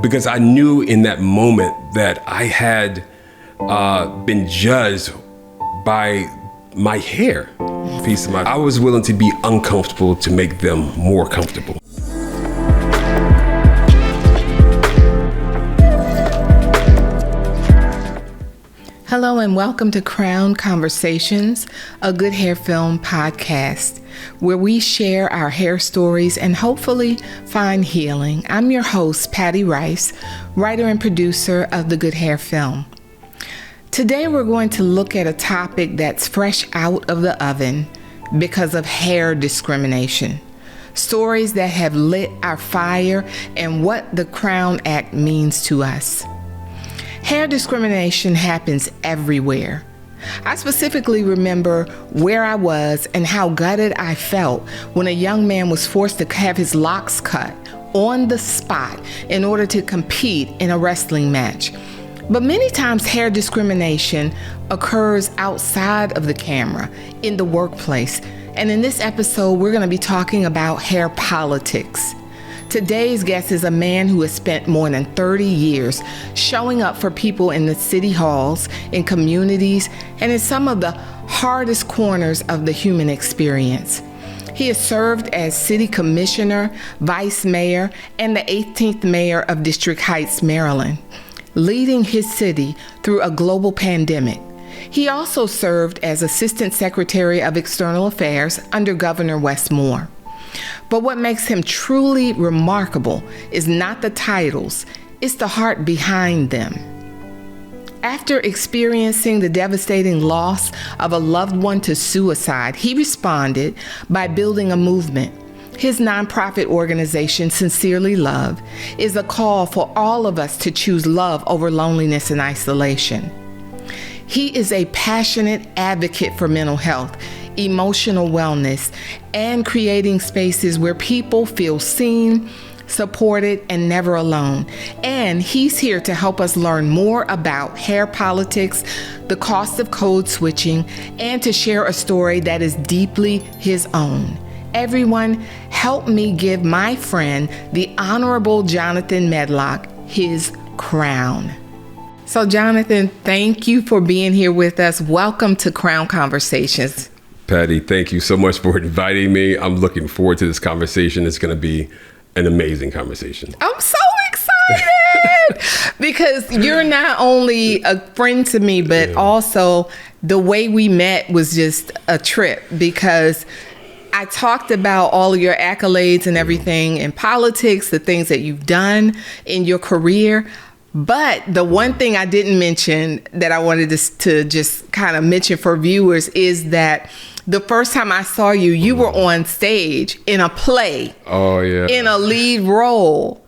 because I knew in that moment that I had been judged by my hair. I was willing to be uncomfortable to make them more comfortable. Hello and welcome to Crown Conversations, a Good Hair Film podcast, where we share our hair stories and hopefully find healing. I'm your host, Patty Rice, writer and producer of the Good Hair Film. Today we're going to look at a topic that's fresh out of the oven because of hair discrimination. Stories that have lit our fire and what the Crown Act means to us. Hair discrimination happens everywhere. I specifically remember where I was and how gutted I felt when a young man was forced to have his locks cut on the spot in order to compete in a wrestling match. But many times hair discrimination occurs outside of the camera, in the workplace. And in this episode, we're going to be talking about hair politics. Today's guest is a man who has spent more than 30 years showing up for people in the city halls, in communities, and in some of the hardest corners of the human experience. He has served as city commissioner, vice mayor, and the 18th mayor of District Heights, Maryland, leading his city through a global pandemic. He also served as assistant secretary of external affairs under Governor Wes Moore. But what makes him truly remarkable is not the titles, it's the heart behind them. After experiencing the devastating loss of a loved one to suicide, he responded by building a movement. His nonprofit organization, Sincerely Love, is a call for all of us to choose love over loneliness and isolation. He is a passionate advocate for mental health, emotional wellness, and creating spaces where people feel seen, supported, and never alone. And he's here to help us learn more about hair politics, the cost of code switching, and to share a story that is deeply his own. Everyone, help me give my friend, the Honorable Johnathan Medlock, his crown. So Johnathan, thank you for being here with us. Welcome to Crown Conversations. Patty, thank you so much for inviting me. I'm looking forward to this conversation. It's going to be an amazing conversation. I'm so excited because you're not only a friend to me, but also the way we met was just a trip, because I talked about all of your accolades and everything in politics, the things that you've done in your career. But the one thing I didn't mention that I wanted to just kind of mention for viewers is that the first time I saw you, you were on stage in a play. Oh, yeah. In a lead role.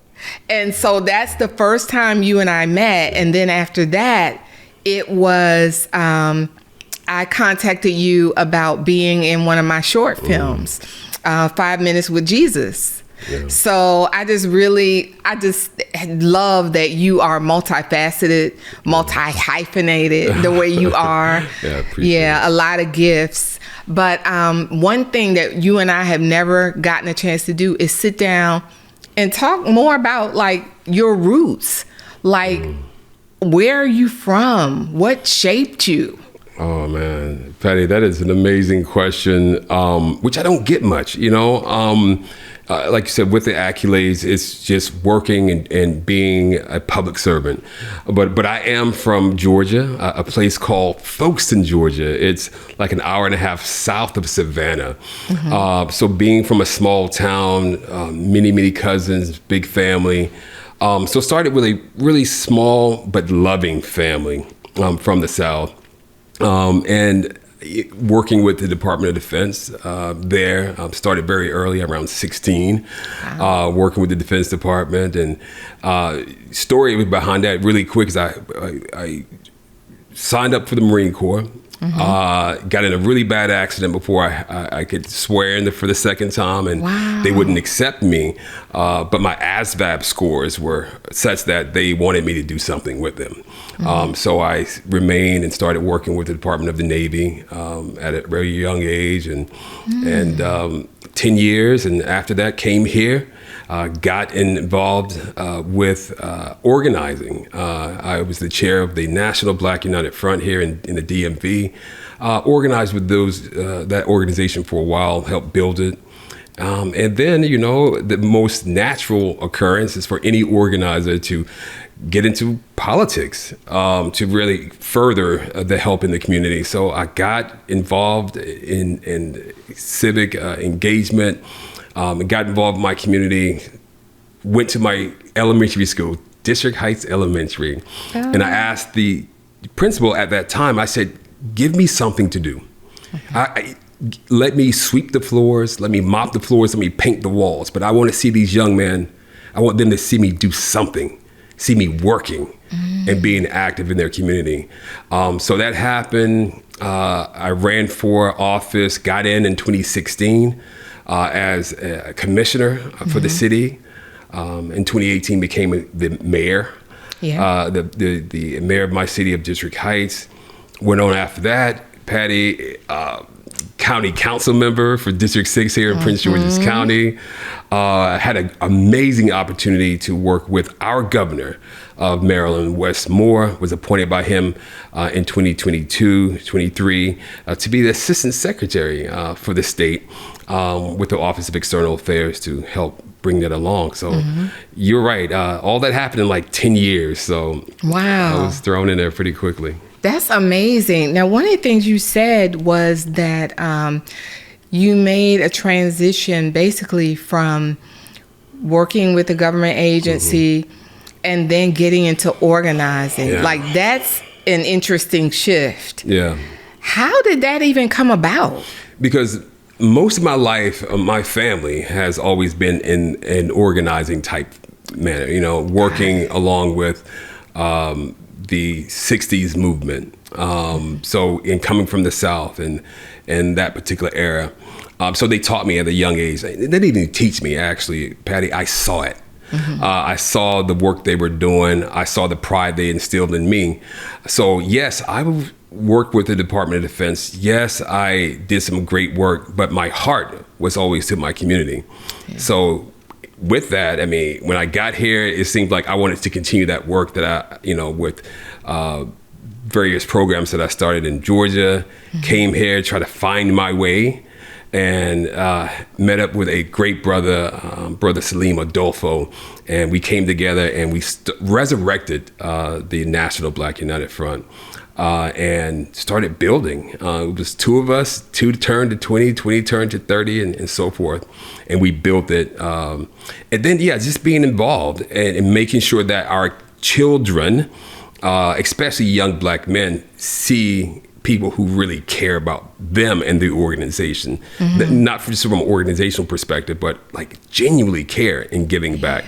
And so that's the first time you and I met. And then after that, it was, I contacted you about being in one of my short films, 5 Minutes with Jesus. Yeah. So I just love that you are multifaceted, multi-hyphenated the way you are. A lot of gifts. But one thing that you and I have never gotten a chance to do is sit down and talk more about like your roots. Like, where are you from? What shaped you? Oh, man, Patty, that is an amazing question, which I don't get much, like you said, with the accolades, it's just working and being a public servant. But I am from Georgia, a place called Folkestone, Georgia. It's like an hour and a half south of Savannah. Mm-hmm. So being from a small town, many cousins, big family. So started with a really small but loving family from the South. And working with the Department of Defense there. Started very early, around 16, working with the Defense Department. And story behind that really quick is I signed up for the Marine Corps. Got in a really bad accident before I could swear in for the second time, and they wouldn't accept me. But my ASVAB scores were such that they wanted me to do something with them. So I remained and started working with the Department of the Navy at a very young age, and 10 years. And after that, came here got involved with organizing. I was the chair of the National Black United Front here in the DMV. Organized with that organization for a while, helped build it. And then, the most natural occurrence is for any organizer to get into politics, to really further the help in the community. So I got involved in civic engagement, got involved in my community, went to my elementary school, District Heights Elementary. Oh. And I asked the principal at that time, I said, give me something to do. Okay. Let me sweep the floors, let me mop the floors, let me paint the walls. But I want to see these young men, I want them to see me do something, see me working and being active in their community. So that happened. I ran for office, got in 2016 as a commissioner for the city. In 2018 became the mayor, the mayor of my city of District Heights. Went on after that, Patty, county council member for District 6 here in Prince George's County. Had an amazing opportunity to work with our governor of Maryland, Wes Moore, was appointed by him in 2022-23 to be the assistant secretary for the state with the Office of External Affairs to help bring that along. So you're right. All that happened in like 10 years. So wow, I was thrown in there pretty quickly. That's amazing. Now, one of the things you said was that you made a transition basically from working with a government agency and then getting into organizing. Yeah. Like, that's an interesting shift. Yeah. How did that even come about? Because most of my life, my family has always been in an organizing type manner, working along with the 60s movement. So in coming from the South and that particular era. So they taught me at a young age. They didn't even teach me, actually, Patty. I saw it. I saw the work they were doing. I saw the pride they instilled in me. So yes, I worked with the Department of Defense. Yes, I did some great work, but my heart was always to my community. Yeah. So with that, I mean, when I got here, it seemed like I wanted to continue that work that I, with various programs that I started in Georgia, came here, tried to find my way, and met up with a great brother, Brother Salim Adolfo, and we came together and we resurrected the National Black United Front. And started building. It was two of us, 2 turned to 20, 20 turned to 30, and so forth. And we built it. And then, just being involved and making sure that our children, especially young Black men, see people who really care about them and the organization. Not just from an organizational perspective, but like genuinely care and giving back.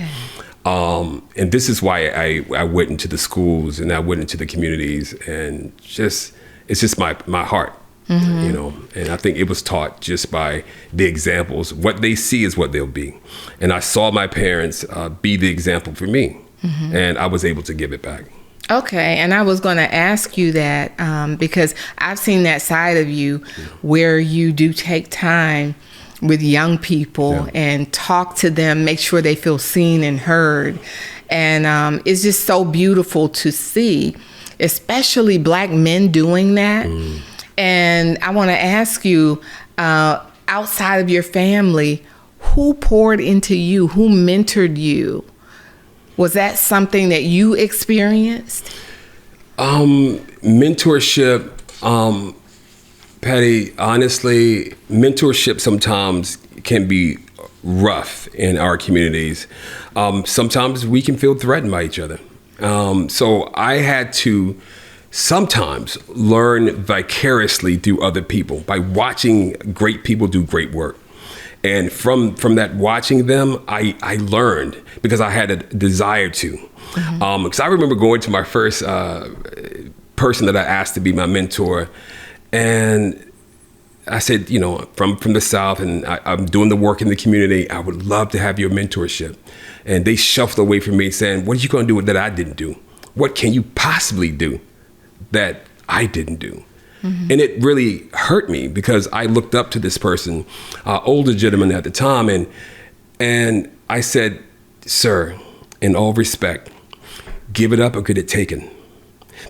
And this is why I went into the schools and I went into the communities, and it's just my heart, and I think it was taught just by the examples. What they see is what they'll be. And I saw my parents be the example for me, and I was able to give it back. Okay. And I was going to ask you that because I've seen that side of you where you do take time with young people and talk to them, make sure they feel seen and heard. And it's just so beautiful to see, especially Black men doing that. And I want to ask you, outside of your family, who poured into you? Who mentored you? Was that something that you experienced? Mentorship, Patty, honestly, mentorship sometimes can be rough in our communities. Sometimes we can feel threatened by each other. So I had to sometimes learn vicariously through other people by watching great people do great work. And from that watching them, I learned because I had a desire to. Because I remember going to my first person that I asked to be my mentor, and I said, from the South, and I'm doing the work in the community. I would love to have your mentorship. And they shuffled away from me saying, what are you going to do that I didn't do? What can you possibly do that I didn't do? And it really hurt me because I looked up to this person, older gentleman at the time, and I said, sir, in all respect, give it up or get it taken.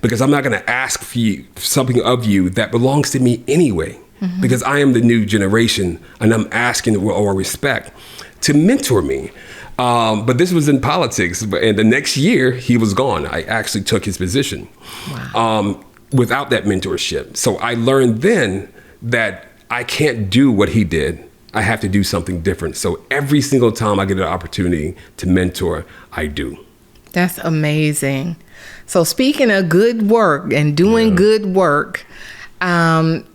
Because I'm not going to ask for something of you that belongs to me anyway. Because I am the new generation, and I'm asking with all respect to mentor me. But this was in politics, and the next year he was gone. I actually took his position without that mentorship. So I learned then that I can't do what he did. I have to do something different. So every single time I get an opportunity to mentor, I do. That's amazing. So speaking of good work and doing good work,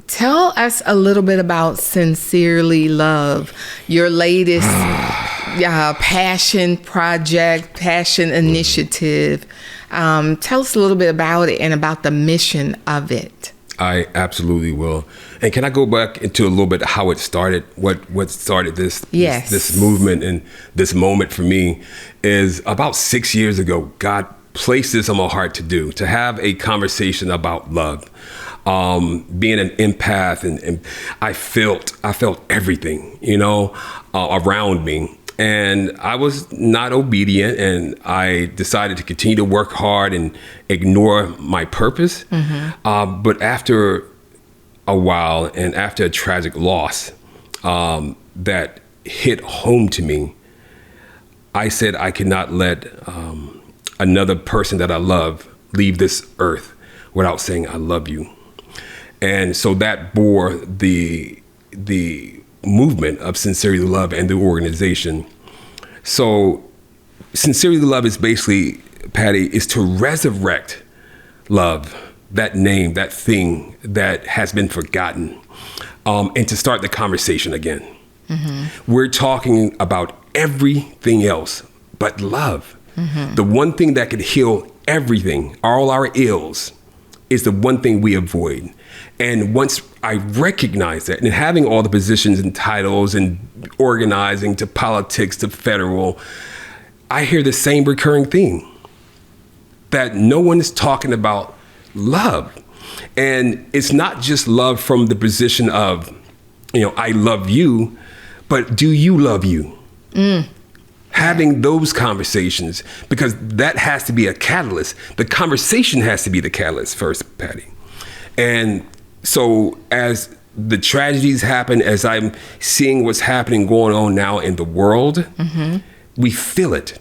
tell us a little bit about Sincerely Love, your latest passion project, passion initiative. Tell us a little bit about it and about the mission of it. I absolutely will. And can I go back into a little bit how it started? What started this movement and this moment for me is about 6 years ago. God placed this on my heart to have a conversation about love. Being an empath, and I felt everything, around me. And I was not obedient, and I decided to continue to work hard and ignore my purpose. But after a while, and after a tragic loss that hit home to me, I said I could not let another person that I love leave this earth without saying I love you. And so that bore the movement of Sincerely Love and the organization. So Sincerely Love is basically, Patty, is to resurrect love, that name, that thing that has been forgotten, and to start the conversation again. We're talking about everything else but love. The one thing that could heal everything, all our ills, is the one thing we avoid. And once I recognized that, and having all the positions and titles and organizing to politics to federal, I hear the same recurring theme, that no one is talking about love. And it's not just love from the position of, I love you, but do you love you? Having those conversations, because that has to be a catalyst. The conversation has to be the catalyst first, Patty. And so as the tragedies happen, as I'm seeing what's happening going on now in the world, we feel it.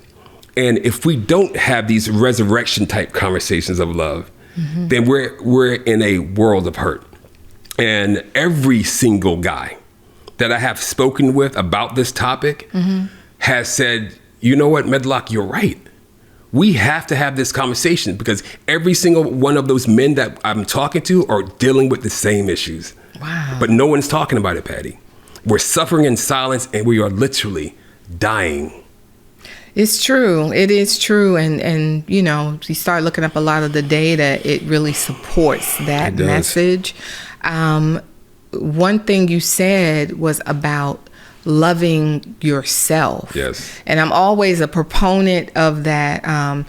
And if we don't have these resurrection type conversations of love, then we're in a world of hurt. And every single guy that I have spoken with about this topic has said, you know what, Medlock, you're right. We have to have this conversation, because every single one of those men that I'm talking to are dealing with the same issues. Wow. But no one's talking about it, Patty. We're suffering in silence, and we are literally dying. It's true. It is true. And you start looking up a lot of the data, it really supports that message. One thing you said was about loving yourself. Yes. And I'm always a proponent of that.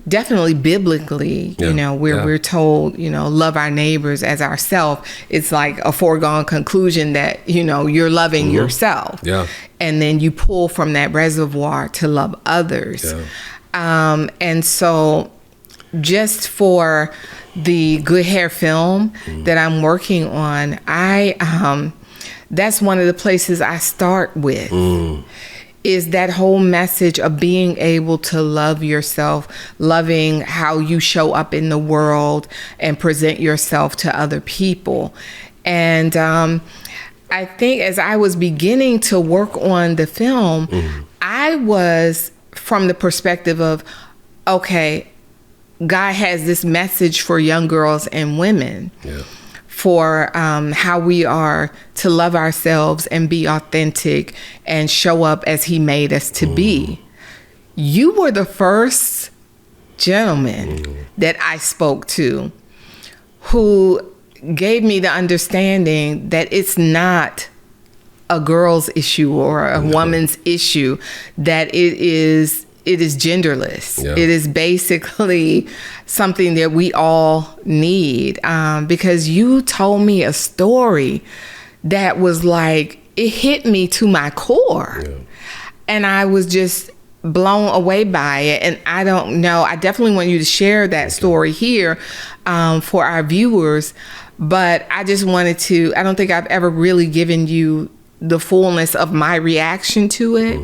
Definitely biblically, we're told, love our neighbors as ourselves. It's like a foregone conclusion that, you're loving yourself. Yeah. And then you pull from that reservoir to love others. Yeah. And so just for the Good Hair film that I'm working on, that's one of the places I start with, is that whole message of being able to love yourself, loving how you show up in the world and present yourself to other people. And I think as I was beginning to work on the film, I was from the perspective of, okay, God has this message for young girls and women. Yeah. For how we are to love ourselves and be authentic and show up as he made us to be. You were the first gentleman that I spoke to who gave me the understanding that it's not a girl's issue or a woman's issue, that it is genderless. Yeah. It is basically something that we all need, because you told me a story that was like, it hit me to my core. Yeah. And I was just blown away by it. And I don't know, I definitely want you to share that story here for our viewers. But I just wanted to, I don't think I've ever really given you the fullness of my reaction to it,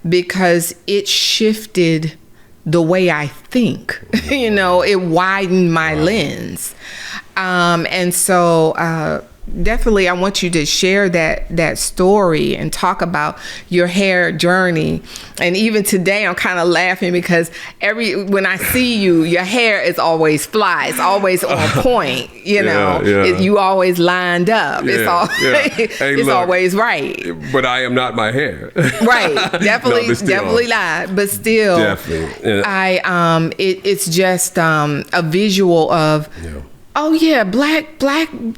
because it shifted the way I think. It widened my lens. And so definitely I want you to share that story and talk about your hair journey. And even today I'm kind of laughing because when I see you, your hair is always fly. It's always on point, you always lined up. It's always right. But I am not my hair. Right. Definitely not. But still, definitely. It's just a visual of oh yeah, black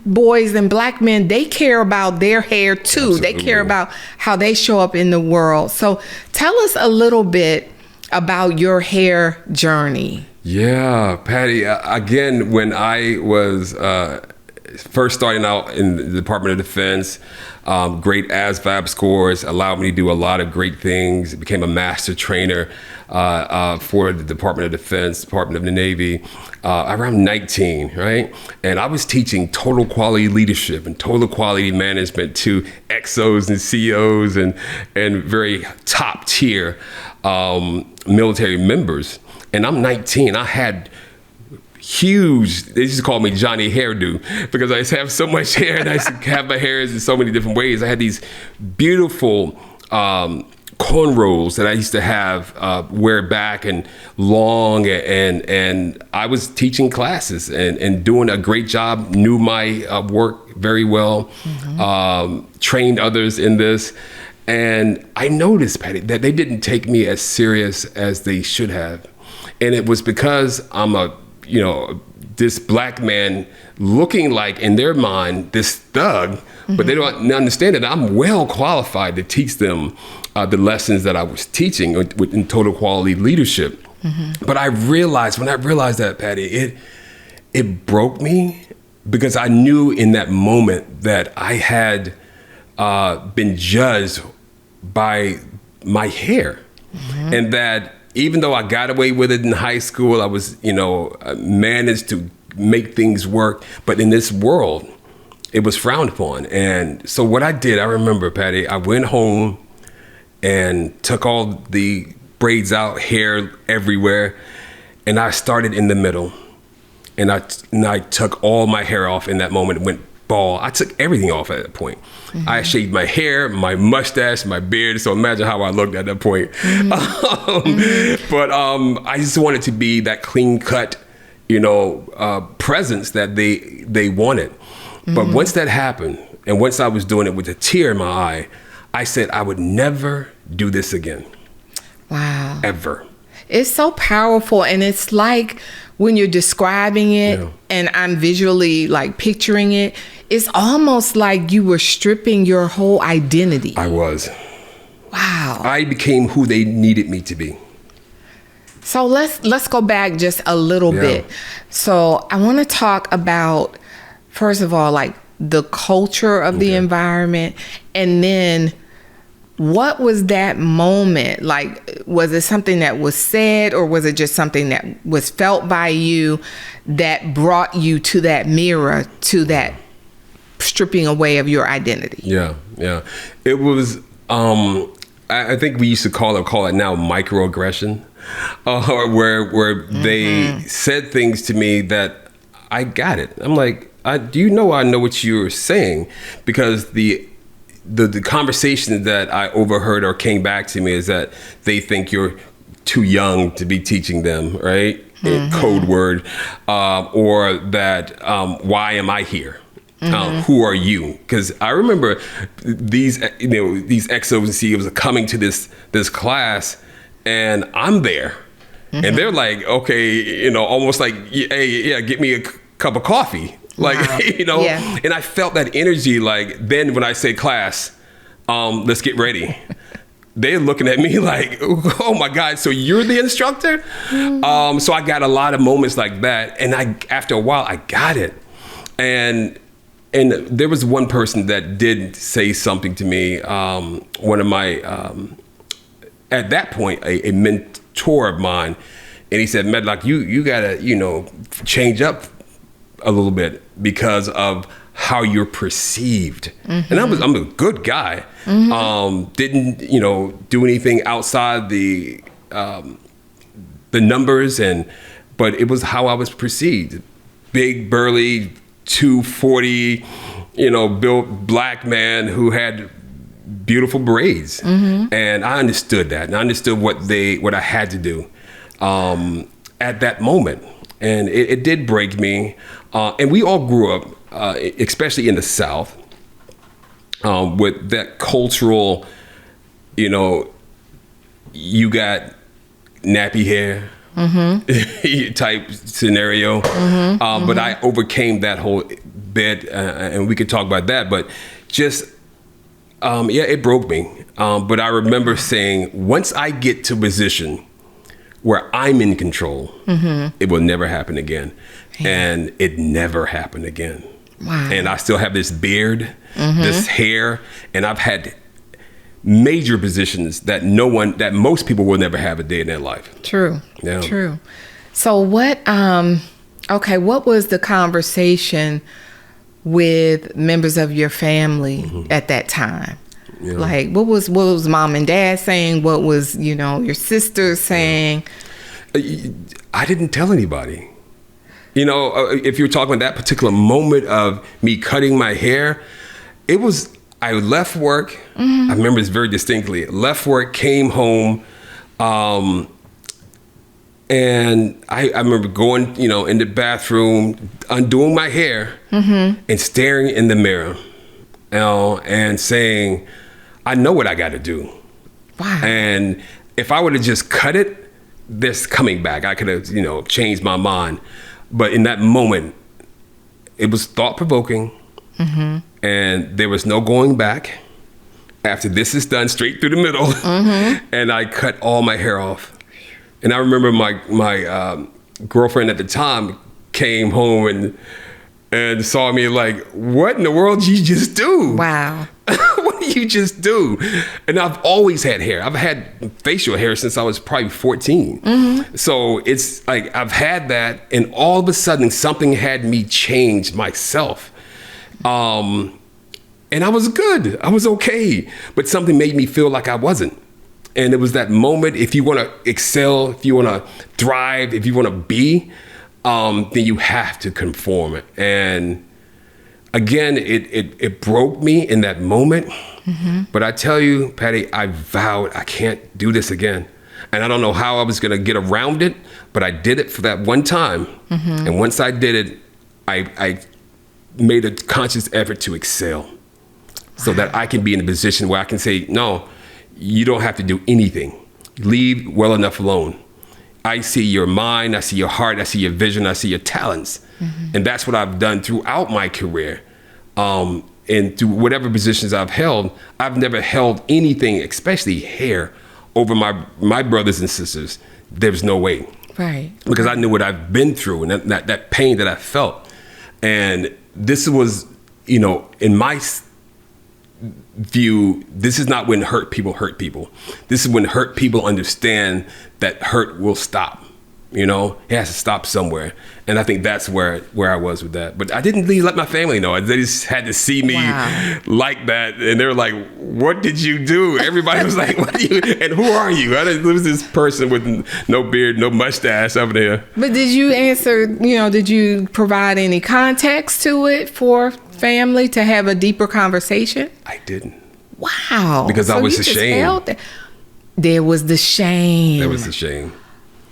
boys and black men, they care about their hair too. Absolutely. They care about how they show up in the world. So tell us a little bit about your hair journey. Yeah, Patty, again, when I was first starting out in the Department of Defense, great ASVAB scores allowed me to do a lot of great things. Became a master trainer for the Department of Defense, Department of the Navy, around 19, right? And I was teaching total quality leadership and total quality management to XOs and COs and very top tier military members. And I'm 19. I had huge, they used to call me Johnny Hairdo because I used to have so much hair and I used to have my hair in so many different ways. I had these beautiful cornrows that I used to have wear back and long, and I was teaching classes and doing a great job, knew my work very well, trained others in this. And I noticed, Patty, that they didn't take me as serious as they should have. And it was because I'm this black man looking like, in their mind, this thug, but they don't understand that I'm well qualified to teach them the lessons that I was teaching in total quality leadership. But when I realized that, Patty, it broke me, because I knew in that moment that I had been judged by my hair, and that even though I got away with it in high school, I was, managed to make things work. But in this world, it was frowned upon. And so what I did, I remember, Patty, I went home and took all the braids out, hair everywhere. And I started in the middle. And I took all my hair off in that moment, went bald. I took everything off at that point. I shaved my hair, my mustache, my beard. So imagine how I looked at that point. But I just wanted to be that clean cut, presence that they wanted. But once that happened, and once I was doing it with a tear in my eye, I said I would never do this again. Wow. Ever. It's so powerful. And it's like when you're describing it and I'm visually like picturing it, it's almost like you were stripping your whole identity. I was. Wow. I became who they needed me to be. So let's go back just a little bit. So I want to talk about, first of all, like the culture of the environment, and then what was that moment like? Was it something that was said, or was it just something that was felt by you that brought you to that mirror, to that stripping away of your identity? Yeah. It was, I think we used to call it now microaggression, where they said things to me that I got it. I'm like, I know what you're saying, because the conversation that I overheard or came back to me is that they think you're too young to be teaching them, right? Code word, or that why am I here? Who are you? Because I remember these XOs and CEOs are coming to this class, and I'm there, and they're like, okay, almost like, hey, get me a cup of coffee. Like, wow. And I felt that energy. Like, then when I say class, let's get ready, they're looking at me like, oh my God, so you're the instructor? So I got a lot of moments like that. And after a while, I got it. And there was one person that did say something to me, one of my at that point, a mentor of mine, and he said, Medlock, you gotta, change up a little bit because of how you're perceived. And I'm a good guy. Didn't, do anything outside the numbers, but it was how I was perceived. Big, burly, 240, built black man who had beautiful braids. And I understood that. And I understood what I had to do at that moment. And it did break me. And we all grew up, especially in the South, with that cultural, you got nappy hair type scenario. But I overcame that whole bit, and we could talk about that. But just, it broke me. But I remember saying, once I get to a position where I'm in control, it will never happen again. And it never happened again. Wow. And I still have this beard, this hair, and I've had major positions that most people will never have a day in their life. True. Yeah. True. So what was the conversation with members of your family at that time? Yeah. Like, what was mom and dad saying? What was, your sisters saying? I didn't tell anybody. If you're talking about that particular moment of me cutting my hair, I left work. I remember this very distinctly. Left work, came home, and I remember going, in the bathroom, undoing my hair and staring in the mirror, and saying, I know what I got to do. Wow. And if I would have just cut it, this coming back, I could have, changed my mind. But in that moment, it was thought-provoking, and there was no going back. After this is done, straight through the middle, and I cut all my hair off. And I remember my girlfriend at the time came home and saw me like, what in the world did you just do? Wow. What did you just do? And I've always had hair. I've had facial hair since I was probably 14. So it's like I've had that, and all of a sudden something had me change myself. And I was good. I was okay. But something made me feel like I wasn't. And it was that moment, if you want to excel, if you want to thrive, if you want to be, then you have to conform. And again, it broke me in that moment. But I tell you, Patty, I vowed I can't do this again. And I don't know how I was going to get around it, but I did it for that one time. And once I did it, I made a conscious effort to excel so that I can be in a position where I can say, no, you don't have to do anything. Leave well enough alone. I see your mind, I see your heart, I see your vision, I see your talents. And that's what I've done throughout my career. And through whatever positions I've held, I've never held anything, especially hair, over my brothers and sisters. There's no way. Right. Because I knew what I've been through and that pain that I felt. And this was, in my view, this is not when hurt people hurt people. This is when hurt people understand that hurt will stop. It has to stop somewhere. And I think that's where I was with that. But I didn't really let my family know. They just had to see me like that. And they were like, what did you do? Everybody was like, what are you? And who are you? There was this person with no beard, no mustache over there. But did you answer, did you provide any context to it for family to have a deeper conversation? I didn't. Wow. Because I was ashamed. There was the shame. There was the shame.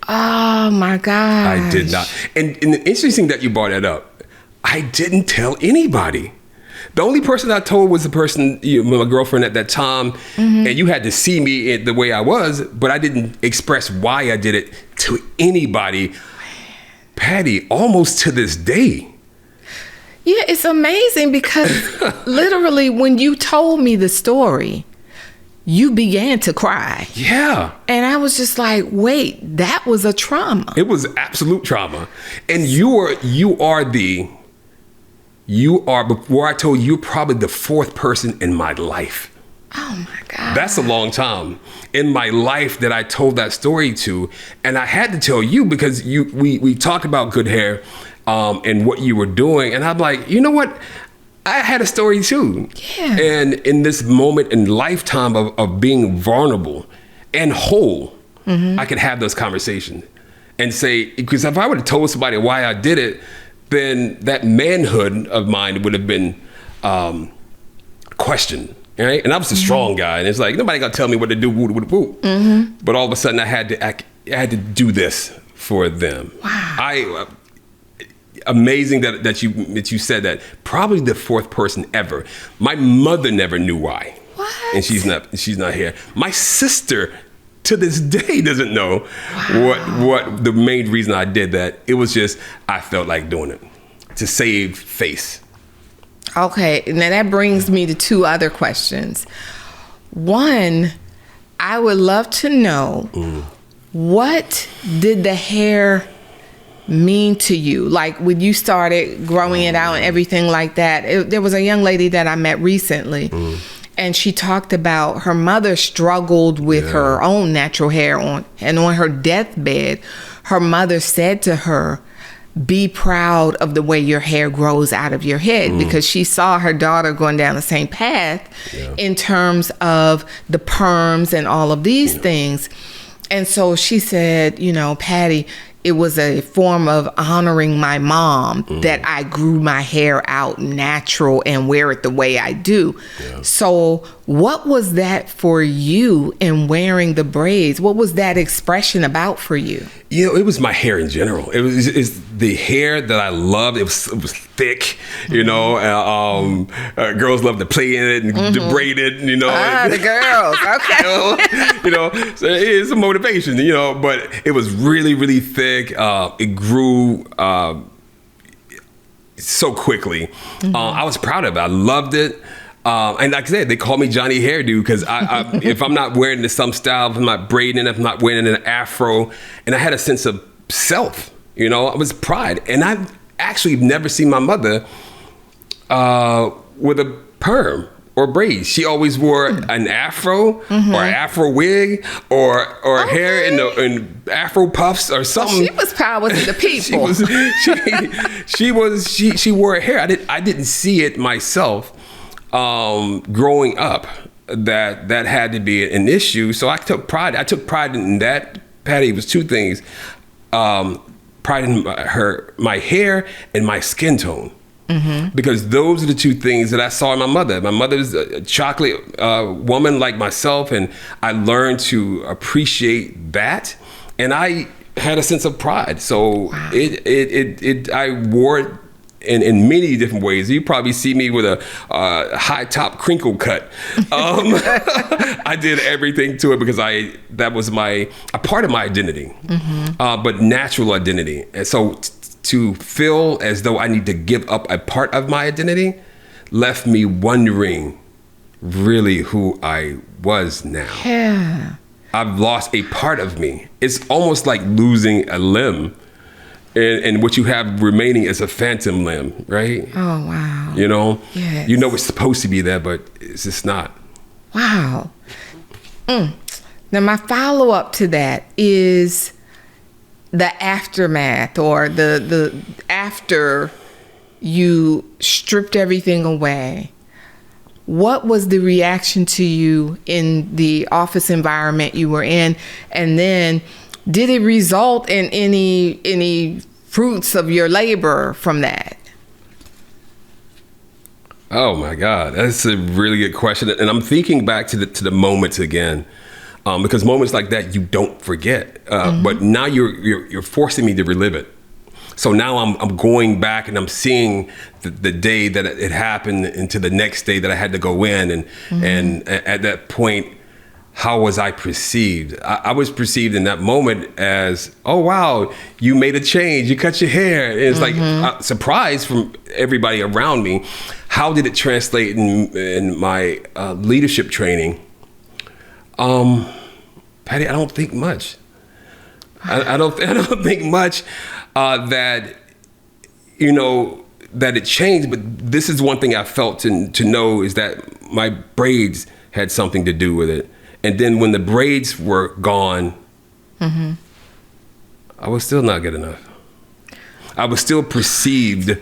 Oh my God! I did not. And the interesting that you brought that up, I didn't tell anybody. The only person I told was the person, my girlfriend at that time, and you had to see me the way I was, but I didn't express why I did it to anybody. Patty, almost to this day. Yeah, it's amazing because literally when you told me the story, you began to cry. Yeah. And I was just like, wait, that was a trauma. It was absolute trauma. And before I told you, you're probably the fourth person in my life Oh my God. That's a long time in my life that I told that story to. And I had to tell you because we talked about good hair and what you were doing. And I'm like, you know what? I had a story too. Yeah. And in this moment in lifetime of being vulnerable and whole, I could have those conversations and say, because if I would have told somebody why I did it, then that manhood of mine would have been questioned. Right? And I was a strong guy, and it's like nobody gonna tell me what to do. Woo, woo, woo. But all of a sudden, I had to do this for them. Wow! Amazing that you said that. Probably the fourth person ever. My mother never knew why. What? And she's not here. My sister to this day doesn't know what the main reason I did that. It was just I felt like doing it to save face. Okay, now that brings me to two other questions. One, I would love to know, what did the hair mean to you? Like when you started growing it out and everything like that. There was a young lady that I met recently, and she talked about her mother struggled with her own natural hair on her deathbed, her mother said to her, be proud of the way your hair grows out of your head, because she saw her daughter going down the same path in terms of the perms and all of these things. And so she said, Patty, it was a form of honoring my mom that I grew my hair out natural and wear it the way I do. So what was that for you in wearing the braids? What was that expression about for you? It was my hair in general. It's the hair that I loved. It was thick, girls love to play in it and braid it, the girls, okay. So it's a motivation, but it was really, really thick. It grew so quickly. I was proud of it. I loved it. And like I said, they call me Johnny Hairdo because if I'm not wearing some style, if I'm not braiding, if I'm not wearing an afro, and I had a sense of self, it was pride. And I've actually never seen my mother with a perm or braids. She always wore an afro or an afro wig or hair in afro puffs or something. She was power to the people. She wore hair. I didn't see it myself. Growing up, that had to be an issue. So I took pride in that. Patty, it was two things: pride in my hair and my skin tone, because those are the two things that I saw in my mother. My mother's a chocolate woman like myself, and I learned to appreciate that, and I had a sense of pride. So I wore it in many different ways. You probably see me with a high top crinkle cut. I did everything to it because that was a part of my identity, but natural identity. And so to feel as though I need to give up a part of my identity left me wondering really who I was now. Yeah. I've lost a part of me. It's almost like losing a limb. And what you have remaining is a phantom limb, right? Oh, wow. Yes. It's supposed to be there, but it's just not. Wow. Now, my follow-up to that is the aftermath, or the after you stripped everything away. What was the reaction to you in the office environment you were in? And then did it result in any fruits of your labor from that? Oh my God, that's a really good question, and I'm thinking back to the moments again, because moments like that you don't forget. But now you're forcing me to relive it. So now I'm going back and I'm seeing the day that it happened into the next day that I had to go in, and at that point, how was I perceived? I was perceived in that moment as, oh, wow, you made a change. You cut your hair. And it's like a surprise from everybody around me. How did it translate in my leadership training? Patty, I don't think much. I don't think much that it changed. But this is one thing I felt to know is that my braids had something to do with it. And then when the braids were gone, I was still not good enough. I was still perceived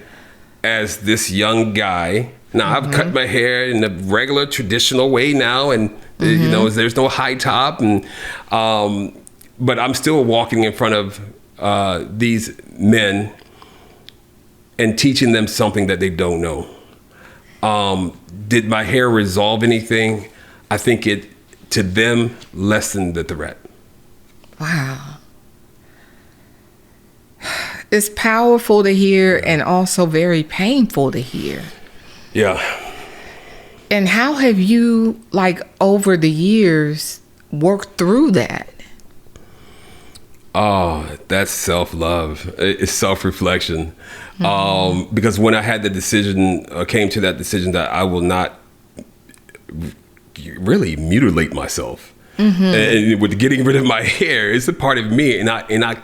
as this young guy. Now I've cut my hair in the regular traditional way now, and you know, there's no high top, and but I'm still walking in front of these men and teaching them something that they don't know. Did my hair resolve anything? I think it, to them, lessened the threat. Wow. It's powerful to hear and also very painful to hear. Yeah. And how have you, like, over the years, worked through that? Oh, that's self-love. It's self-reflection. Because when I had the decision, came to that decision that I will not really mutilate myself. And with getting rid of my hair, it's a part of me, and I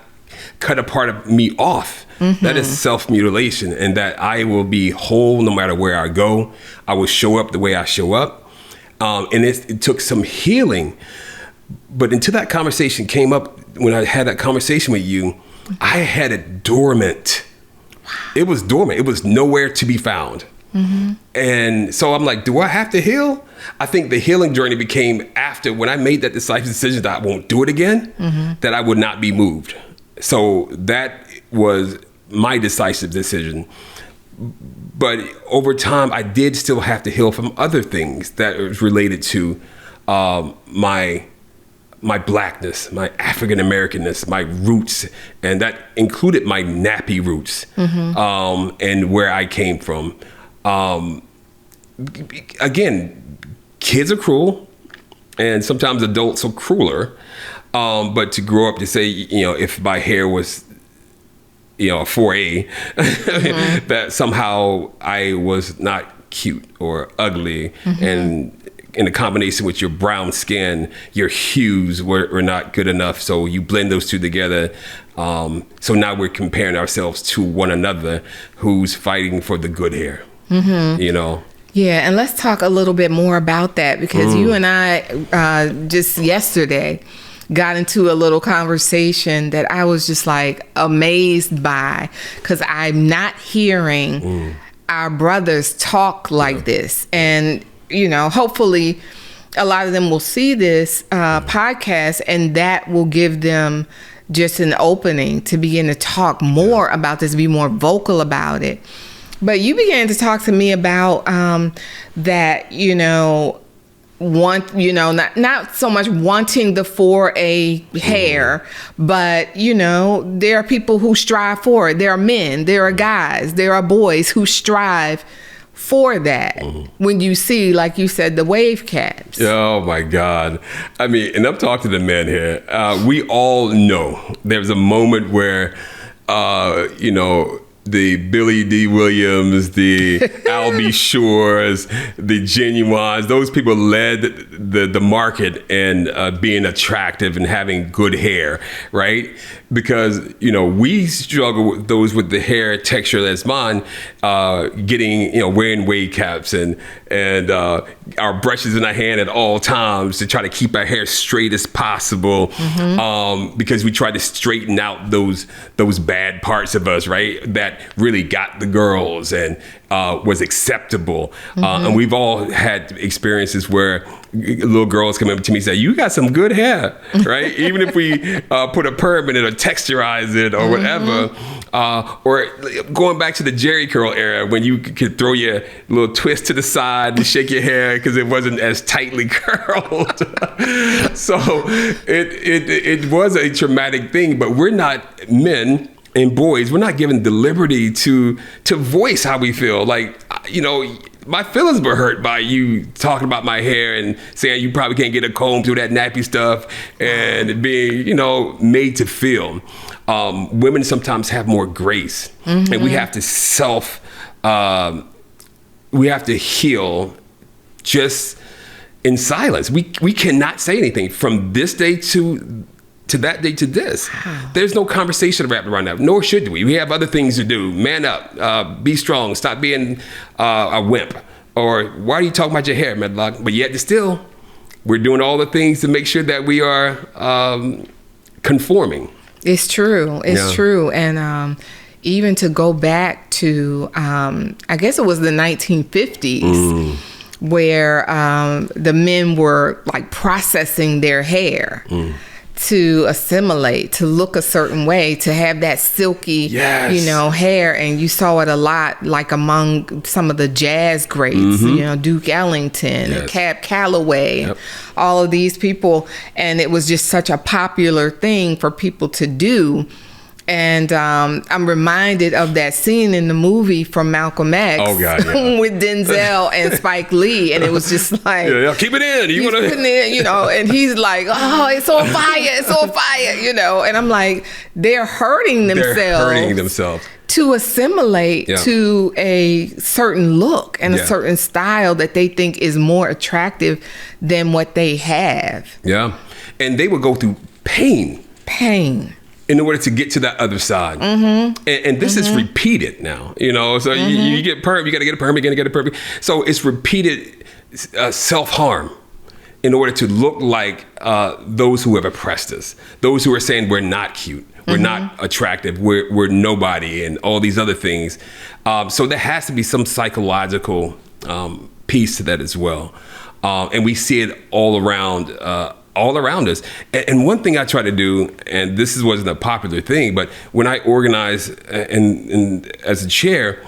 cut a part of me off. That is self-mutilation, and that I will be whole no matter where I go. I will show up the way I show up. And it took some healing. But until that conversation came up, when I had that conversation with you, I had it dormant. It was dormant. It was nowhere to be found. And so I'm like, do I have to heal? I think the healing journey became after when I made that decisive decision that I won't do it again, that I would not be moved. So that was my decisive decision. But over time, I did still have to heal from other things that was related to my blackness, my African Americanness, my roots, and that included my nappy roots, and where I came from. Again, kids are cruel, and sometimes adults are crueler. But to grow up to say, you know, if my hair was, you know, a 4A, that somehow I was not cute or ugly, and in a combination with your brown skin, your hues were not good enough. So you blend those two together. So now we're comparing ourselves to one another who's fighting for the good hair, you know? Yeah, and let's talk a little bit more about that, because you and I just yesterday got into a little conversation that I was just like amazed by, because I'm not hearing our brothers talk like this. And, you know, hopefully a lot of them will see this podcast, and that will give them just an opening to begin to talk more about this, be more vocal about it. But you began to talk to me about that, you know, not so much wanting the 4A hair, but, you know, there are people who strive for it. There are men, there are guys, there are boys who strive for that. When you see, like you said, the wave caps. Oh my God. I mean, and I'm talking to the men here. We all know there's a moment where, you know, the Billy D. Williams, the Albie Shores, the Genuines, those people led the market in being attractive and having good hair, right? Because, you know, we struggle with those with the hair texture that's mine, getting, you know, wearing wave caps and our brushes in our hand at all times to try to keep our hair straight as possible, because we try to straighten out those bad parts of us, right? That really got the girls and was acceptable. And we've all had experiences where little girls come up to me and say, you got some good hair, right? Even if we put a perm in it or texturize it or whatever. Or going back to the Jerry curl era when you could throw your little twist to the side and shake your hair because it wasn't as tightly curled. So it was a traumatic thing, but we're not men and boys. We're not given the liberty to voice how we feel. Like, you know, my feelings were hurt by you talking about my hair and saying you probably can't get a comb through that nappy stuff and being, you know, made to feel. Women sometimes have more grace, and we have to we have to heal just in silence. We cannot say anything from this day to that day to this. Wow. There's no conversation wrapped around that, nor should we. We have other things to do. Man up, be strong, stop being a wimp. Or why are you talking about your hair, Medlock? But yet still, we're doing all the things to make sure that we are conforming. It's true. It's true. And even to go back to, I guess it was the 1950s, where the men were like processing their hair to assimilate, to look a certain way, to have that silky, hair. And you saw it a lot, like among some of the jazz greats, Duke Ellington and Cab Calloway, and all of these people. And it was just such a popular thing for people to do. And I'm reminded of that scene in the movie from Malcolm X with Denzel and Spike Lee. And it was just like, keep it in. You want to, and he's like, oh, it's on fire. It's on fire, And I'm like, they're hurting themselves. To assimilate to a certain look and a certain style that they think is more attractive than what they have. Yeah. And they would go through pain. In order to get to that other side. And this is repeated now, so you get perm, you got to get a perm, you're going to get a perm. So it's repeated self-harm in order to look like those who have oppressed us, those who are saying we're not cute, we're not attractive, we're nobody, and all these other things. So there has to be some psychological piece to that as well. And we see it all around us. And one thing I try to do, and this wasn't a popular thing, but when I organize and as a chair,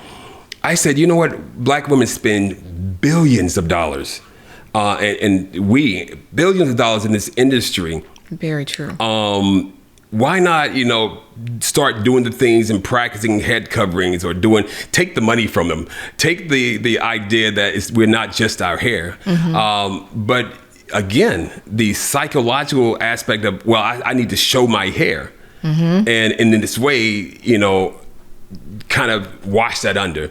I said, you know what? Black women spend billions of dollars, and billions of dollars in this industry. Very true. Why not, start doing the things and practicing head coverings or take the money from them. Take the idea that we're not just our hair, but again, the psychological aspect of, I need to show my hair. And in this way, kind of wash that under.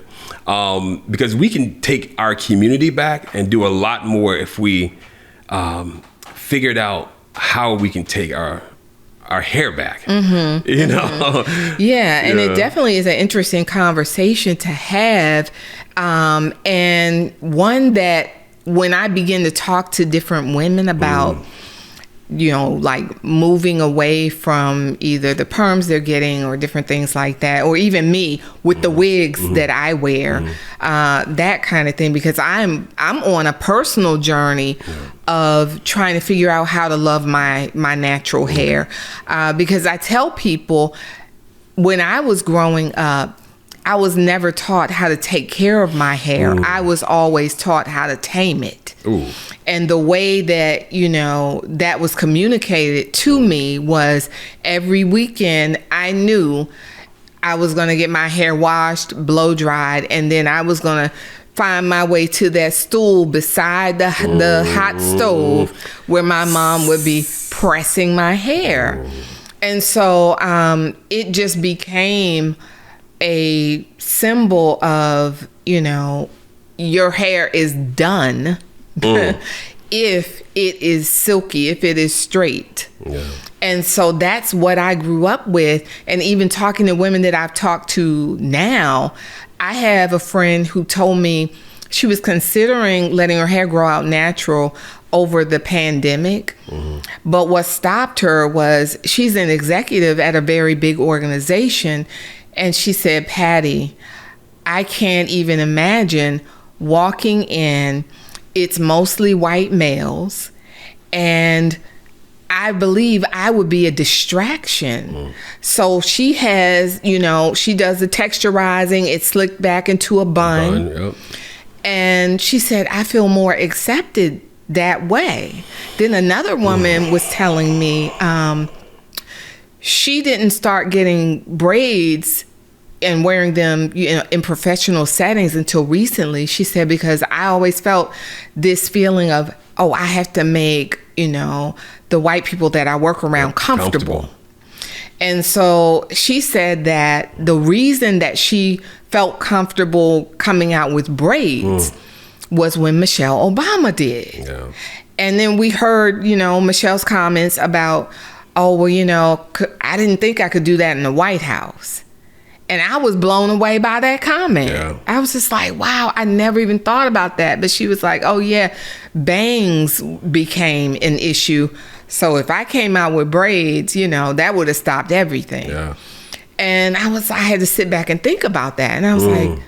Because we can take our community back and do a lot more if we figured out how we can take our hair back. And it definitely is an interesting conversation to have. And one that, when I begin to talk to different women about, like moving away from either the perms they're getting or different things like that, or even me with the wigs that I wear, that kind of thing, because I'm on a personal journey of trying to figure out how to love my natural hair, because I tell people, when I was growing up, I was never taught how to take care of my hair. I was always taught how to tame it. And the way that, that was communicated to me was every weekend I knew I was going to get my hair washed, blow dried, and then I was going to find my way to that stool beside the hot stove where my mom would be pressing my hair. And so it just became a symbol of, your hair is done if it is silky, if it is straight. And so that's what I grew up with. And even talking to women that I've talked to now, I have a friend who told me she was considering letting her hair grow out natural over the pandemic. But what stopped her was, she's an executive at a very big organization. And she said, Patty, I can't even imagine walking in. It's mostly white males. And I believe I would be a distraction. So she has, she does the texturizing. It's slicked back into a bun. And she said, I feel more accepted that way. Then another woman was telling me she didn't start getting braids and wearing them in professional settings until recently. She said, because I always felt this feeling of, I have to make, the white people that I work around comfortable. And so she said that the reason that she felt comfortable coming out with braids was when Michelle Obama did. And then we heard, Michelle's comments about, I didn't think I could do that in the White House. And I was blown away by that comment. Yeah. I was just like, wow, I never even thought about that. But she was like, oh, yeah, bangs became an issue. So if I came out with braids, that would have stopped everything. Yeah. And I had to sit back and think about that. And I was like,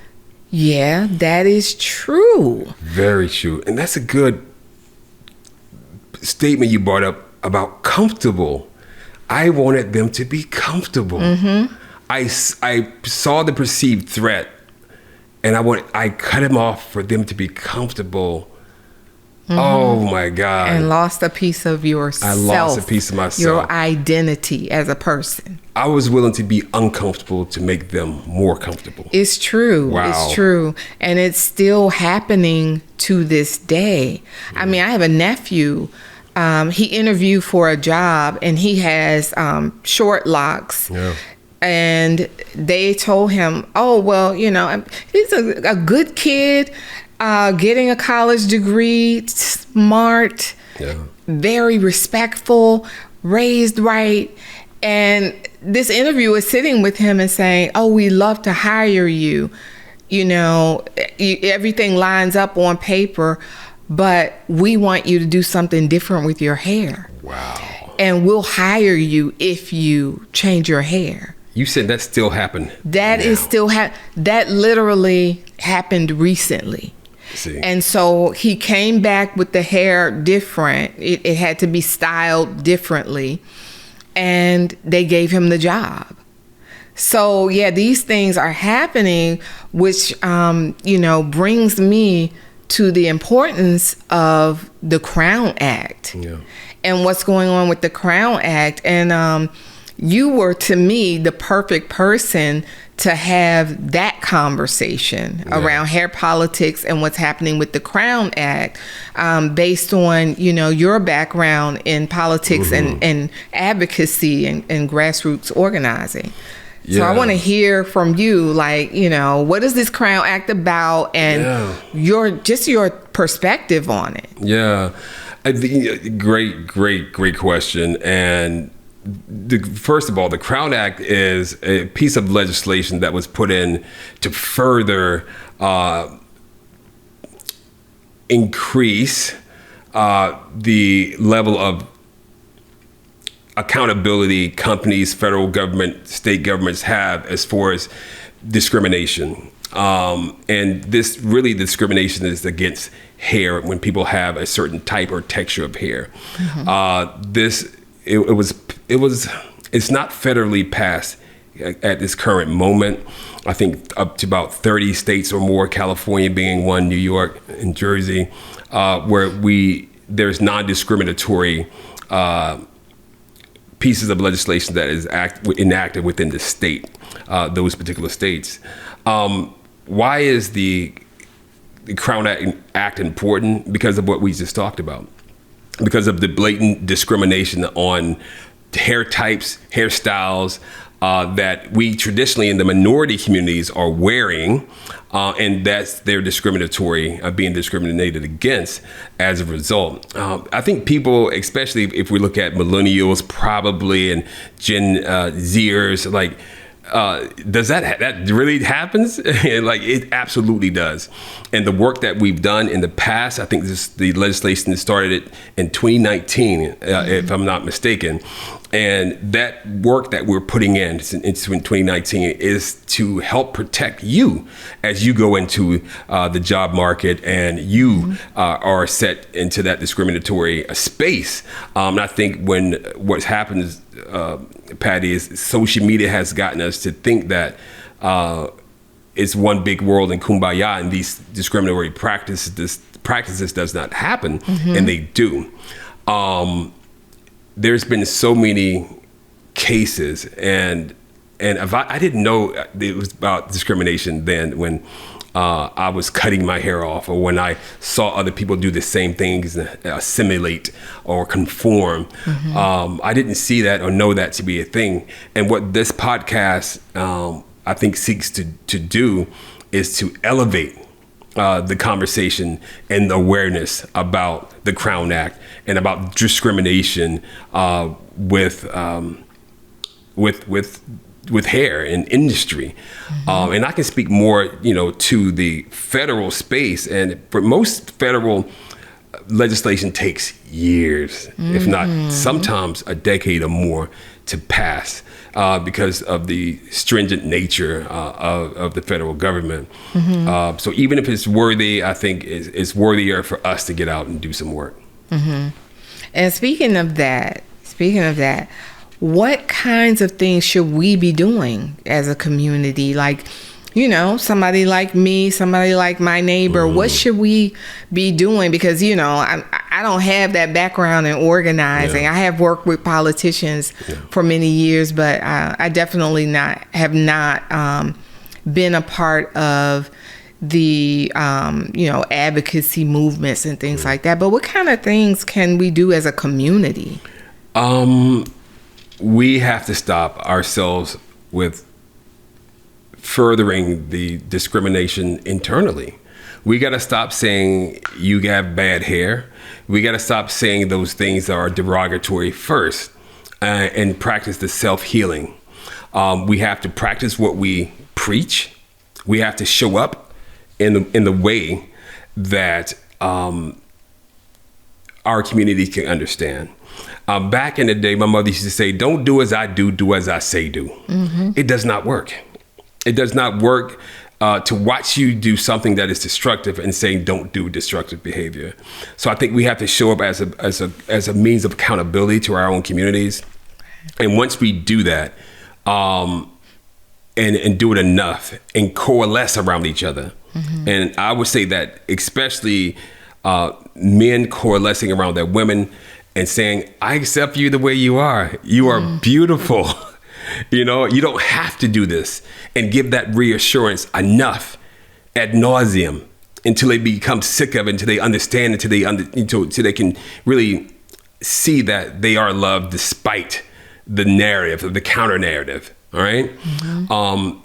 yeah, that is true. Very true. And that's a good statement you brought up about comfortable. I wanted them to be comfortable. Mm-hmm. I saw the perceived threat, and I cut him off for them to be comfortable. Mm-hmm. Oh my God. And lost a piece of yourself. I lost a piece of myself. Your identity as a person. I was willing to be uncomfortable to make them more comfortable. It's true. Wow. It's true. And it's still happening to this day. I mean, I have a nephew. He interviewed for a job, and he has short locks. Yeah. And they told him, oh, well, he's a good kid, getting a college degree, smart, very respectful, raised right. And this interviewer is sitting with him and saying, oh, we love to hire you. Everything lines up on paper, but we want you to do something different with your hair. Wow. And we'll hire you if you change your hair. You said that still happened. That is still that literally happened recently. See. And so he came back with the hair different. It had to be styled differently. And they gave him the job. So, yeah, these things are happening, which, brings me to the importance of the Crown Act and what's going on with the Crown Act. And you were, to me, the perfect person to have that conversation around hair politics and what's happening with the Crown Act, based on, your background in politics and advocacy and grassroots organizing. So I want to hear from you, what is this Crown Act about, and your perspective on it? Yeah, great question. And first of all, the Crown Act is a piece of legislation that was put in to further increase the level of accountability companies, federal government, state governments have as far as discrimination. And this discrimination is against hair when people have a certain type or texture of hair. Mm-hmm. It's not federally passed at this current moment. I think up to about 30 states or more, California being one, New York and Jersey, where there's non-discriminatory pieces of legislation that is enacted within the state, those particular states. Why is the Crown Act important? Because of what we just talked about. Because of the blatant discrimination on hair types, hairstyles that we traditionally in the minority communities are wearing, and that's being discriminated against as a result. I think people, especially if we look at millennials probably and Gen Zers, does that really happens? It absolutely does. And the work that we've done in the past, I think the legislation started in 2019, if I'm not mistaken. And that work that we're putting in 2019 is to help protect you as you go into the job market and you are set into that discriminatory space. And I think what's happened is, Patty, is social media has gotten us to think that it's one big world and kumbaya, and these discriminatory practices does not happen, and they do. There's been so many cases, and if I didn't know it was about discrimination then when I was cutting my hair off, or when I saw other people do the same things, assimilate or conform. I didn't see that or know that to be a thing. And what this podcast, I think, seeks to do is to elevate the conversation and the awareness about the Crown Act and about discrimination with with hair and industry. And I can speak more, to the federal space. And for most federal legislation takes years, if not sometimes a decade or more to pass, because of the stringent nature of the federal government. So even if it's worthy, I think it's worthier for us to get out and do some work. And speaking of that, what kinds of things should we be doing as a community? Like, somebody like me, somebody like my neighbor, what should we be doing? Because, I don't have that background in organizing. I have worked with politicians for many years, but I definitely have not been a part of the, advocacy movements and things like that. But what kind of things can we do as a community? We have to stop ourselves with furthering the discrimination internally. We got to stop saying you got bad hair. We got to stop saying those things that are derogatory first, and practice the self-healing. We have to practice what we preach. We have to show up in the way that our community can understand. Back in the day, my mother used to say, "Don't do as I do as I say do." It does not work. It does not work to watch you do something that is destructive and saying don't do destructive behavior. So I think we have to show up as a means of accountability to our own communities. And once we do that, and do it enough and coalesce around each other. And I would say that especially men coalescing around their women and saying, "I accept you the way you are. You are beautiful. You don't have to do this," and give that reassurance enough ad nauseum until they become sick of it, until they understand, until they can really see that they are loved despite the narrative, the counter narrative. All right.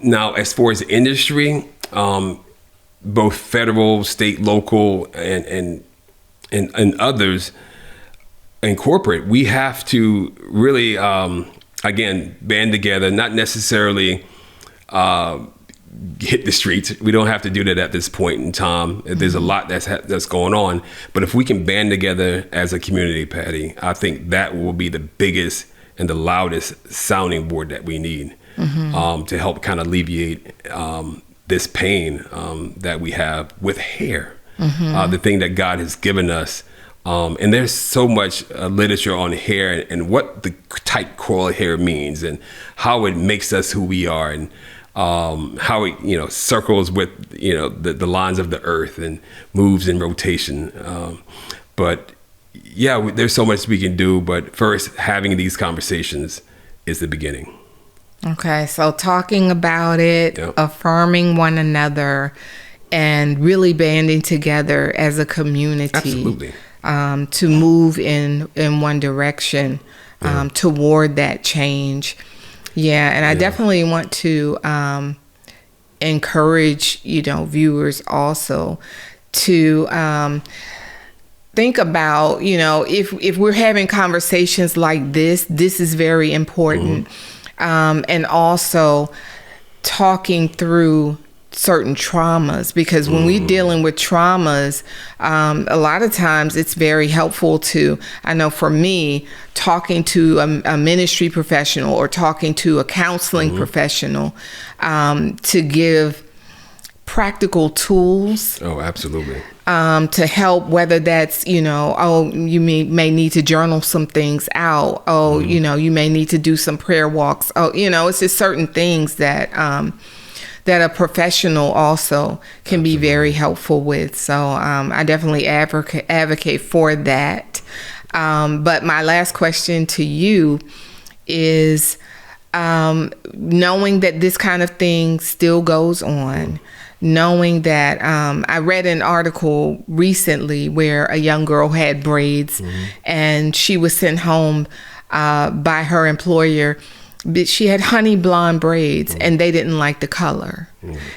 Now, as far as the industry, both federal, state, local, and others, and corporate, we have to really, again, band together, not necessarily hit the streets. We don't have to do that at this point in time. There's a lot that's going on. But if we can band together as a community, Patty, I think that will be the biggest and the loudest sounding board that we need to help kind of alleviate this pain that we have with hair, the thing that God has given us. And there's so much literature on hair and what the tight coil hair means and how it makes us who we are, and how it circles with the lines of the earth and moves in rotation. But yeah, there's so much we can do. But first, having these conversations is the beginning. Okay, so talking about it, affirming one another, and really banding together as a community. Absolutely. To move in one direction toward that change. And I definitely want to encourage viewers also to think about if we're having conversations like this is very important, and also talking through certain traumas, because when we're dealing with traumas, a lot of times it's very helpful to, I know for me, talking to a ministry professional or talking to a counseling professional to give practical tools. Oh, absolutely. To help, whether that's, you may need to journal some things out. You may need to do some prayer walks. It's just certain things that a professional also can be very helpful with. So I definitely advocate for that. But my last question to you is, knowing that this kind of thing still goes on, knowing that I read an article recently where a young girl had braids and she was sent home by her employer. But she had honey blonde braids and they didn't like the color.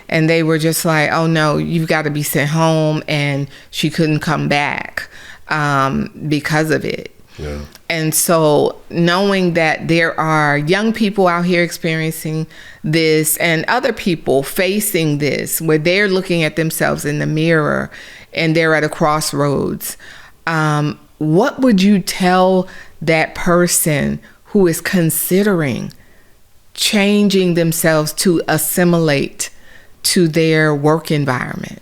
And they were just like, "Oh no, you've got to be sent home," and she couldn't come back because of it. Yeah. And so knowing that there are young people out here experiencing this and other people facing this, where they're looking at themselves in the mirror and they're at a crossroads, what would you tell that person who is considering changing themselves to assimilate to their work environment?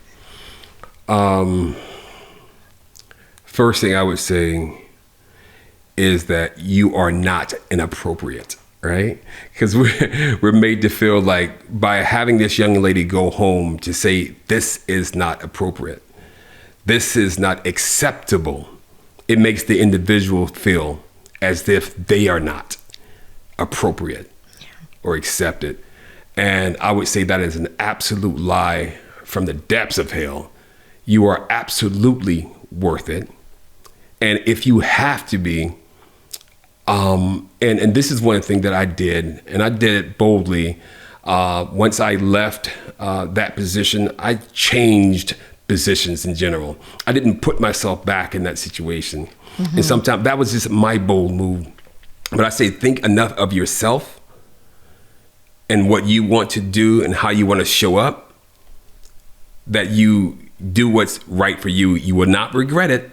First thing I would say is that you are not inappropriate, right? Because we're made to feel like by having this young lady go home to say, this is not appropriate, this is not acceptable, it makes the individual feel as if they are not appropriate or accepted. And I would say that is an absolute lie from the depths of hell. You are absolutely worth it. And if you have to be, and this is one thing that I did, and I did it boldly. Once I left that position, I changed positions in general. I didn't put myself back in that situation. Mm-hmm. And sometimes that was just my bold move. But I say, think enough of yourself and what you want to do and how you want to show up, that you do what's right for you. You will not regret it,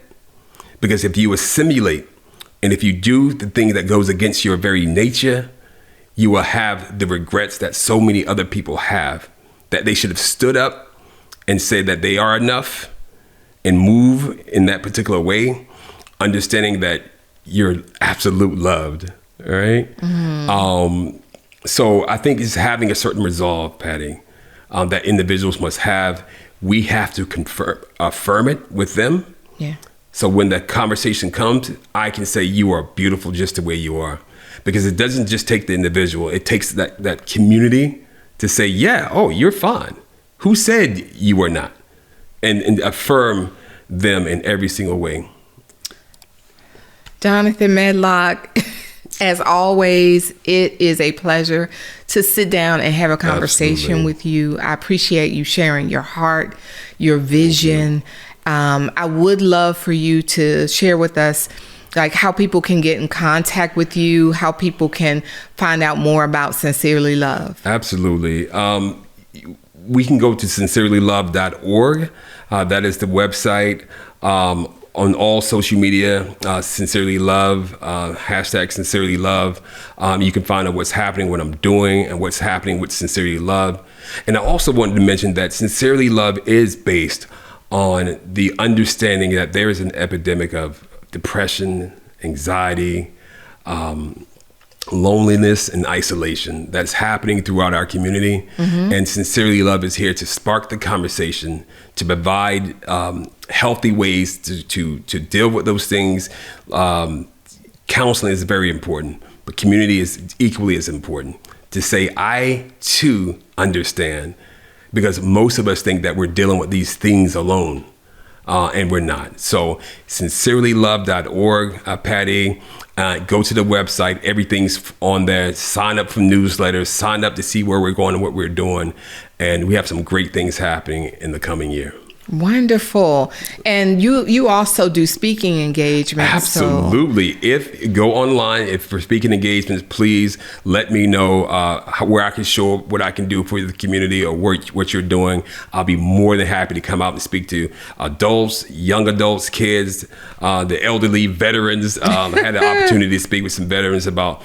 because if you assimilate and if you do the thing that goes against your very nature, you will have the regrets that so many other people have, that they should have stood up and said that they are enough and move in that particular way, understanding that you're absolute loved, right? Mm-hmm. So I think it's having a certain resolve, Patty, that individuals must have. We have to affirm it with them. Yeah. So when the conversation comes, I can say you are beautiful just the way you are. Because it doesn't just take the individual, it takes that community to say, yeah, oh, you're fine. Who said you were not? And affirm them in every single way. Johnathan Medlock, as always, it is a pleasure to sit down and have a conversation Absolutely. with you. I appreciate you sharing your heart, your vision. I would love for you to share with us like how people can get in contact with you, how people can find out more about Sincerely Love. Absolutely. We can go to sincerelylove.org. That is the website. On all social media, Sincerely Love, hashtag Sincerely Love. You can find out what's happening, what I'm doing, and what's happening with Sincerely Love. And I also wanted to mention that Sincerely Love is based on the understanding that there is an epidemic of depression, anxiety, loneliness, and isolation that's happening throughout our community. Mm-hmm. And Sincerely Love is here to spark the conversation, to provide healthy ways to deal with those things. Counseling is very important, but community is equally as important. To say, I too understand, because most of us think that we're dealing with these things alone, and we're not. So sincerelylove.org, Patty, go to the website. Everything's on there. Sign up for newsletters, sign up to see where we're going and what we're doing. And we have some great things happening in the coming year. Wonderful. And you also do speaking engagements. Absolutely. If go online, if for speaking engagements, please let me know where I can show up, what I can do for the community, or what you're doing. I'll be more than happy to come out and speak to adults, young adults, kids, the elderly, veterans. I had the opportunity to speak with some veterans about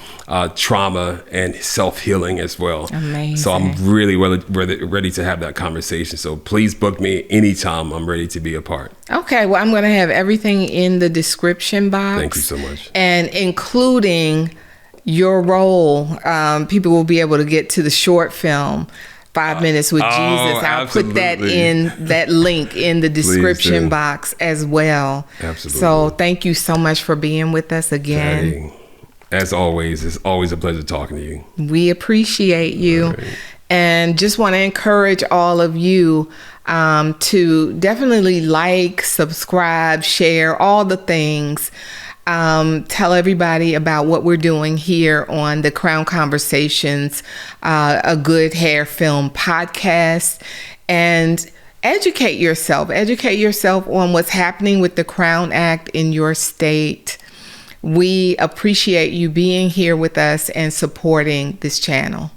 trauma and self-healing as well. Amazing. So I'm really ready to have that conversation. So please book me anytime. I'm ready to be a part. Okay, well, I'm going to have everything in the description box. Thank you so much. And including your role, people will be able to get to the short film, 5 Minutes with Jesus. I'll absolutely. put that in that link in the description box as well. Absolutely. So thank you so much for being with us again. Patty, as always, it's always a pleasure talking to you. We appreciate you. Right. And just want to encourage all of you to definitely like, subscribe, share, all the things. Tell everybody about what we're doing here on the Crown Conversations, a Good Hair Film podcast, and educate yourself on what's happening with the Crown Act in your state. We appreciate you being here with us and supporting this channel.